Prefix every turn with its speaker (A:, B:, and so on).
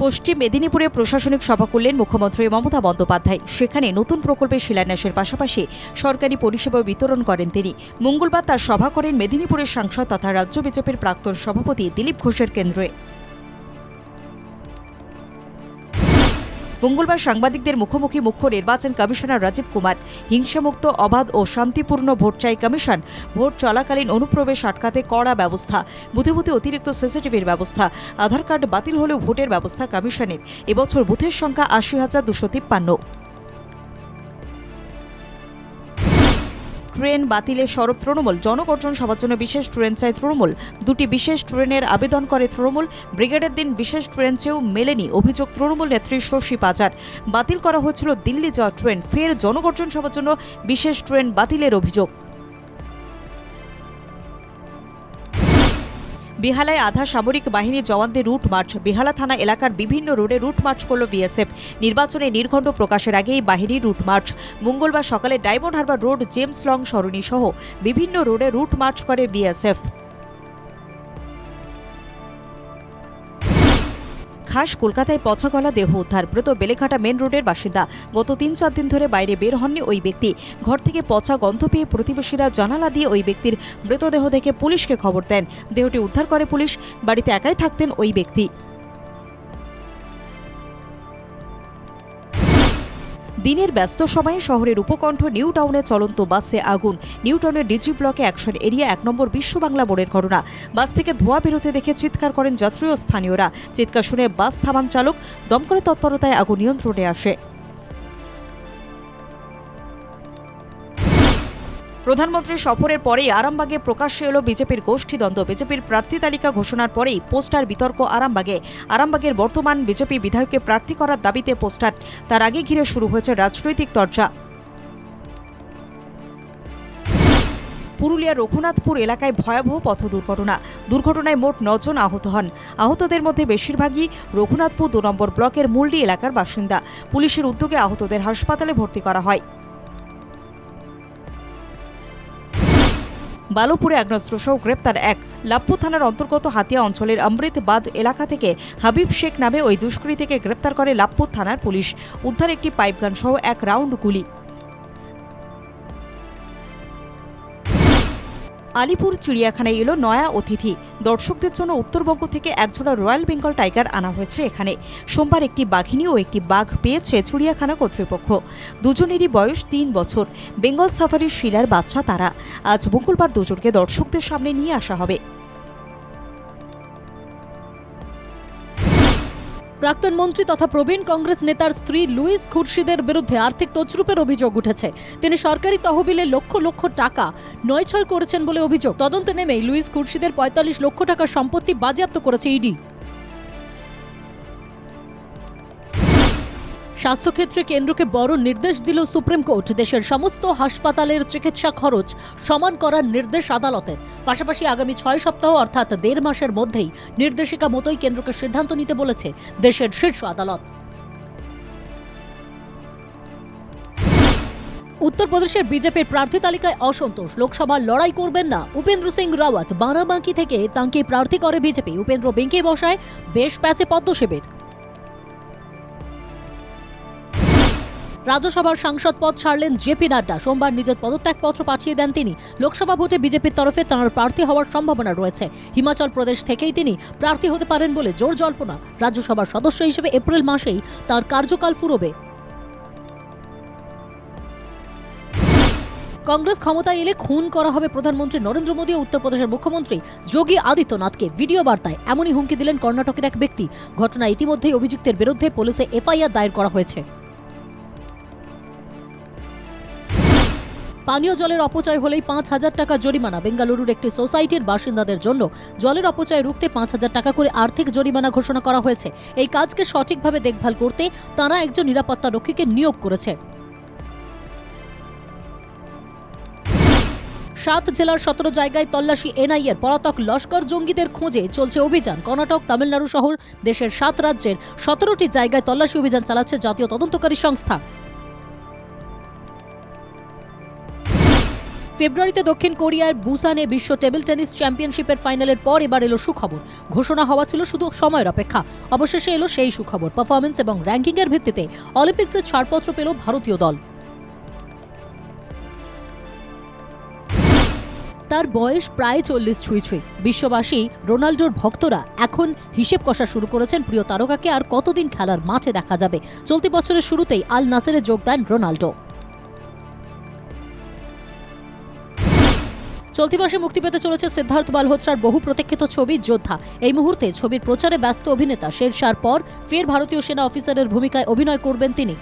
A: পশ্চিম মেদিনীপুরে প্রশাসনিক সভা করলেন মুখ্যমন্ত্রী মমতা বন্দ্যোপাধ্যায়। সেখানে নতুন প্রকল্পের শিলান্যাসের পাশাপাশি সরকারি পরিষেবা বিতরণ করেন তিনি। মঙ্গলবার তার সভা করেন মেদিনীপুরের সাংসদ তথা রাজ্য বিজেপির প্রাক্তন সভাপতি দিলীপ ঘোষের কেন্দ্রে। মঙ্গলবার সাংবাদিকদের মুখোমুখি মুখ্য নির্বাচন কমিশনার রাজীব কুমার। হিংসামুক্ত, অবাধ ও শান্তিপূর্ণ ভোট চাই কমিশন। ভোট চলাকালীন অনুপ্রবেশ আটকাতে কড়া ব্যবস্থা, বুথে বুথে অতিরিক্ত সিসিটিভির ব্যবস্থা, আধার কার্ড বাতিল হলেও ভোটের ব্যবস্থা কমিশনের। এবছর বুথের সংখ্যা ৮০,২৫৩। ট্রেন বাতিলে সরব তৃণমূল। জনগর্জন সভার জন্য বিশেষ ট্রেন চায় তৃণমূল। 2টি বিশেষ ট্রেনের আবেদন করে তৃণমূল। ব্রিগেডের দিন বিশেষ ট্রেন চেয়েও মেলেনি। অভিযোগ তৃণমূল নেত্রী শশী পাজার। বাতিল করা হয়েছিল দিল্লি যাওয়ার ট্রেন, ফের জনগর্জন সভার জন্য বিশেষ ট্রেন বাতিলের অভিযোগ। বেহালায় আধা সামরিক বাহিনী জওয়ানদের রুট মার্চ। বেহালা থানা এলাকার বিভিন্ন রোডে রুট মার্চ করল বিএসএফ। নির্বাচনে নির্ঘণ্ট প্রকাশের আগেই বাহিনীর রুট মার্চ। মঙ্গলবার সকালে Diamond Harbour road, James Long সরণি সহ বিভিন্ন রোডে রুট মার্চ করে বিএসএফ। খাস কলকাতায় পচা গলা দেহ উদ্ধার। মৃত বেলেঘাটা মেন রোডের বাসিন্দা। গত ৩-৪ দিন ধরে বাইরে বের হননি ওই ব্যক্তি। ঘর থেকে পচা গন্ধ পেয়ে প্রতিবেশীরা জানালা দিয়ে ওই ব্যক্তির মৃতদেহ দেখে পুলিশকে খবর দেন। দেহটি উদ্ধার করে পুলিশ। বাড়িতে একাই থাকতেন ওই ব্যক্তি। দিনের ব্যস্ত সময়ে শহরের উপকণ্ঠ নিউ টাউনে চলন্ত বাসে আগুন। নিউ টাউনের ডিজি ব্লকে অ্যাকশন এরিয়া 1 নম্বর বিশ্ব বাংলা মোড়ের ঘটনা। বাস থেকে ধোঁয়া বেরোতে দেখে চিৎকার করেন যাত্রী ও স্থানীয়রা। চিৎকার শুনে বাস থামান চালক। দমকলের তৎপরতায় আগুন নিয়ন্ত্রণে আসে। প্রধানমন্ত্রীর সফরের পরেই আরামবাগে প্রকাশ্যে এলো বিজেপির গোষ্ঠীদ্বন্দ্ব। বিজেপির প্রার্থী তালিকা ঘোষণার পরেই পোস্টার বিতর্ক আরামবাগে। আরামবাগের বর্তমান বিজেপি বিধায়ককে প্রার্থী করার দাবিতে পোস্টার। তার আগে ঘিরে শুরু হয়েছে রাজনৈতিক চর্চা। পুরুলিয়ার রঘুনাথপুর এলাকায় ভয়াবহ পথ দুর্ঘটনা। দুর্ঘটনায় মোট 9 জন আহত হন। আহতদের মধ্যে বেশিরভাগই রঘুনাথপুর 2 নম্বর ব্লকের মুলডি এলাকার বাসিন্দা। পুলিশের উদ্যোগে আহতদের হাসপাতালে ভর্তি করা হয়। বালুপুরে আগ্নেয়াস্ত্রসহ গ্রেপ্তার এক। লাভপুর থানার অন্তর্গত হাতিয়া অঞ্চলের অমৃতবাদ এলাকা থেকে হাবিব শেখ নামে ওই দুষ্কৃতীকে গ্রেপ্তার করে লাভপুর থানার পুলিশ। উদ্ধার একটি পাইপগান সহ 1 রাউন্ড গুলি। আলিপুর চিড়িয়াখানায় এলো নয়া অতিথি। দর্শকদের জন্য উত্তরবঙ্গ থেকে একজোড়া রয়্যাল বেঙ্গল টাইগার আনা হয়েছে এখানে। সোমবার একটি বাঘিনী ও একটি বাঘ পেয়েছে চিড়িয়াখানা কর্তৃপক্ষ। দুজনেরই বয়স 3 বছর। বেঙ্গল সাফারির শিলার বাচ্চা তারা। আজ মঙ্গলবার দুজনকে দর্শকদের সামনে নিয়ে আসা হবে।
B: প্রাক্তন মন্ত্রী তথা প্রবীণ কংগ্রেস নেতার স্ত্রী লুইস খুরশিদের বিরুদ্ধে আর্থিক তছরূপের অভিযোগ উঠেছে। তিনি সরকারি তহবিলে লক্ষ লক্ষ টাকা নয়ছয় করেছেন বলে অভিযোগ। তদন্তে নেমেই লুইস খুরশিদের ৪৫ লক্ষ টাকার সম্পত্তি বাজেয়াপ্ত করেছে ইডি। স্বাস্থ্যক্ষেত্রে কেন্দ্রকে বড় নির্দেশ দিল সুপ্রিম কোর্ট। দেশের সমস্ত হাসপাতালের চিকিৎসা খরচ সমান করার নির্দেশ আদালতের। পাশাপাশি আগামী 6 সপ্তাহ অর্থাৎ 1.5 মাসের মধ্যেই নির্দেশিকা মতোই কেন্দ্রকে সিদ্ধান্ত নিতে বলেছে দেশের শীর্ষ আদালত। উত্তরপ্রদেশের বিজেপির প্রার্থী তালিকায় অসন্তোষ। লোকসভার লড়াই করবেন না উপেন্দ্র সিং রাওয়াত। বারাবাঁকি থেকে তাঁকে প্রার্থী করে বিজেপি। উপেন্দ্র বেঁকে বসায় বেশ প্যাচে পদ্ম শিবির। রাজ্যসভার সাংসদ পদ ছাড়লেন জেপি নাড্ডা। সোমবার নিজের পদত্যাগপত্র পাঠিয়ে দেন তিনি। লোকসভা ভোটে বিজেপির তরফে তাঁর প্রার্থী হওয়ার সম্ভাবনা রয়েছে। হিমাচল প্রদেশ থেকেই তিনি প্রার্থী হতে পারেন বলে জোর জল্পনা। রাজ্যসভার সদস্য হিসেবে এপ্রিল মাসেই তাঁর কার্যকাল ফুরোবে। কংগ্রেস ক্ষমতায় এলে খুন করা হবে প্রধানমন্ত্রী নরেন্দ্র মোদী ও উত্তরপ্রদেশের মুখ্যমন্ত্রী যোগী আদিত্যনাথকে। ভিডিও বার্তায় এমনই হুমকি দিলেন কর্ণাটকের এক ব্যক্তি। ঘটনায় ইতিমধ্যেই অভিযুক্তের বিরুদ্ধে পুলিশে এফআইআর দায়ের করা হয়েছে। পানীয় জলের অপচয় হলেই ৫,০০০ টাকা জরিমানা। বেঙ্গালুরুর একটি সোসাইটির বাসিন্দাদের জন্য জলের অপচয় রুখতে ৫,০০০ টাকা করে আর্থিক জরিমানা ঘোষণা করা হয়েছে। এই কাজকে সঠিকভাবে দেখভাল করতে তারা একজন নিরাপত্তা রক্ষীকে নিয়োগ করেছে। 7 জেলার 17 জায়গায় তল্লাশি এনআইএর। পলাতক লস্কর জঙ্গিদের খোঁজে চলছে অভিযান। কর্ণাটক, তামিলনাড়ু সহ দেশের 7 রাজ্যের 17টি জায়গায় তল্লাশি অভিযান চালাচ্ছে জাতীয় তদন্তকারী সংস্থা। ফেব্রুয়ারিতে দক্ষিণ কোরিয়ার বুসানে বিশ্ব টেবিল টেনিস চ্যাম্পিয়নশিপের ফাইনালের পর এবার এলো সুখবর। ঘোষণা হওয়া ছিল শুধু সময়ের অপেক্ষা। অবশেষে এলো সেই সুখবর। পারফরমেন্স এবং র্যাঙ্কিংয়ের ভিত্তিতে অলিম্পিক্সের ছাড়পত্র পেল ভারতীয় দল। তার বয়স প্রায় 40 ছুঁই। বিশ্ববাসী রোনাল্ডোর ভক্তরা এখন হিসেব কষা শুরু করেছেন প্রিয় তারকাকে আর কতদিন খেলার মাঠে দেখা যাবে। চলতি বছরের শুরুতেই আল নাসেরে যোগ দেন রোনাল্ডো। চলতি মাসে মুক্তি পেতে চলেছে সিদ্ধার্থ মালহোত্রার বহু প্রতীক্ষিত ছবি যোদ্ধা। এই মুহূর্তে ছবির প্রচারে ব্যস্ত অভিনেতা শেরশার পর ফের ভারতীয় সেনা অফিসারের ভূমিকায় অভিনয় করবেন তিনি।